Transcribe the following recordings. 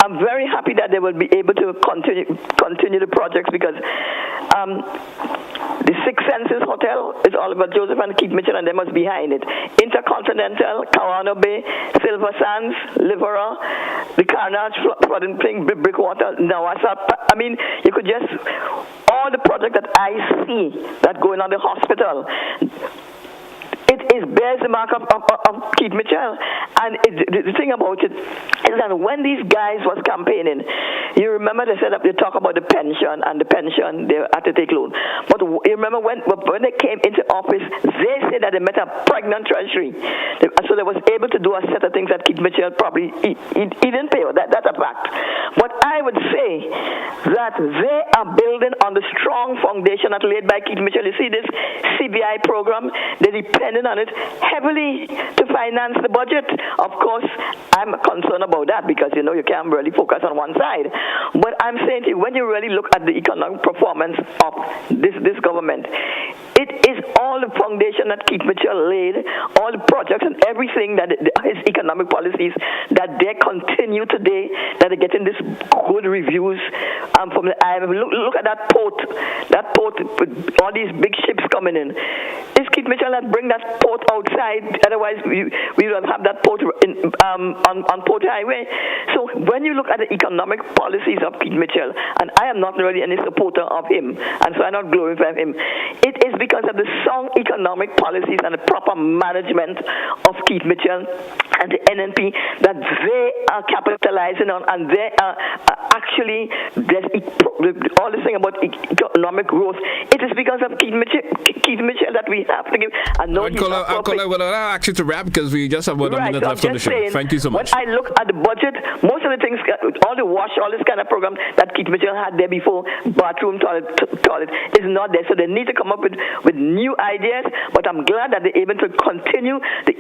I'm very happy that they will be able to continue the projects because the Six Senses Hotel is all about Joseph and Keith Mitchell and them was behind it. Intercontinental, Kawano Bay, Silver Sands, Livera, the Carnage, Flooding Thing, Brickwater, Nawasa. I mean, you could just, all the projects that I see that going on the hospital, it bears the mark of Keith Mitchell. And the thing about it is that when these guys was campaigning, you remember they said that they talk about the pension, and the pension, they had to take loan. But you remember when they came into office, they said that they met a pregnant treasury. So they was able to do a set of things that Keith Mitchell probably, he didn't pay. That's a fact. But I would say that they are building on the strong foundation that laid by Keith Mitchell. You see this CBI program, they're depending on it heavily to finance the budget. Of course, I'm concerned about that because, you can't really focus on one side. But I'm saying to you, when you really look at the economic performance of this government, it is all the foundation that Keith Mitchell laid, all the projects and everything that his economic policies, that they continue today, that they're getting this good reviews from the IMF. Look at that port with all these big ships coming in. Is Keith Mitchell that bring that port outside? Otherwise, we don't have that port on Port Highway. So when you look at the economic policies of Keith Mitchell, and I am not really any supporter of him, and so I not glorify him, it is because of the sound economic policies and the proper management of Keith Mitchell and the NNP that they are capitalizing on, and they are actually, all this thing about economic growth, it is because of Keith Mitchell that we have to give. I'll ask you to wrap because we just have 1 minute left on the show. Thank you so much. When I look at the budget, most of the things, all the wash, all this kind of program that Keith Mitchell had there before, bathroom, toilet, is not there. So they need to come up with new ideas, but I'm glad that they're able to continue the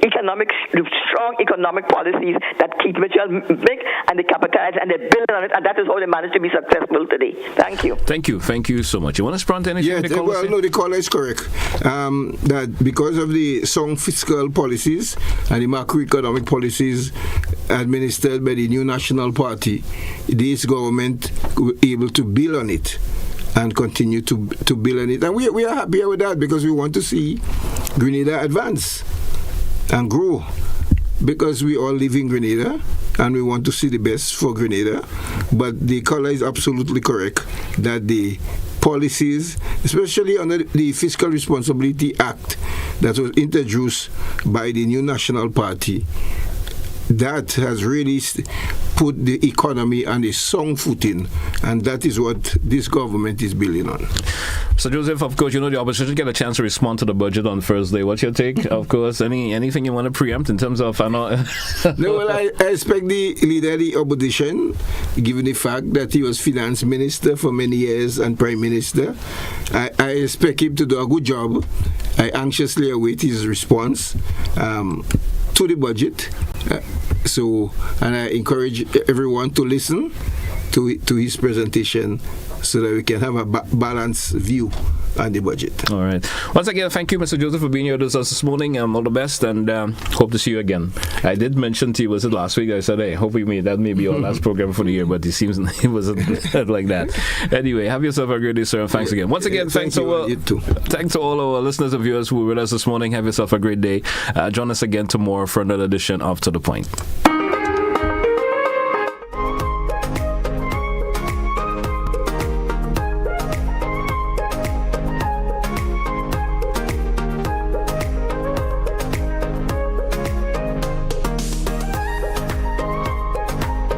strong economic policies that Keith Mitchell make, and they capitalize and they build on it, and that is how they manage to be successful today. Thank you. Thank you so much. You want to respond to anything? Yeah, the caller is correct. That because of the sound fiscal policies and the macroeconomic policies administered by the new National Party, this government were able to build on it and continue to build on it. And we are happy with that because we want to see Grenada advance and grow, because we all live in Grenada and we want to see the best for Grenada. But the caller is absolutely correct that the policies, especially under the Fiscal Responsibility Act that was introduced by the new National Party, that has really put the economy on a sound footing, and that is what this government is building on. So, Joseph, of course, the opposition get a chance to respond to the budget on Thursday. What's your take? Of course, anything you want to preempt in terms of... No, well, I expect the leader of the opposition, given the fact that he was finance minister for many years and prime minister, I expect him to do a good job. I anxiously await his response to the budget. And I encourage everyone to listen to his presentation so that we can have a balanced view on the budget. All right. Once again, thank you, Mr. Joseph, for being here with us this morning. All the best, and hope to see you again. I did mention to you, was it last week? I said, hey, hope that may be our last program for the year, but it seems it wasn't like that. Anyway, have yourself a great day, sir, and thanks again. Once again, thanks to all our listeners and viewers who were with us this morning. Have yourself a great day. Join us again tomorrow for another edition of To The Point.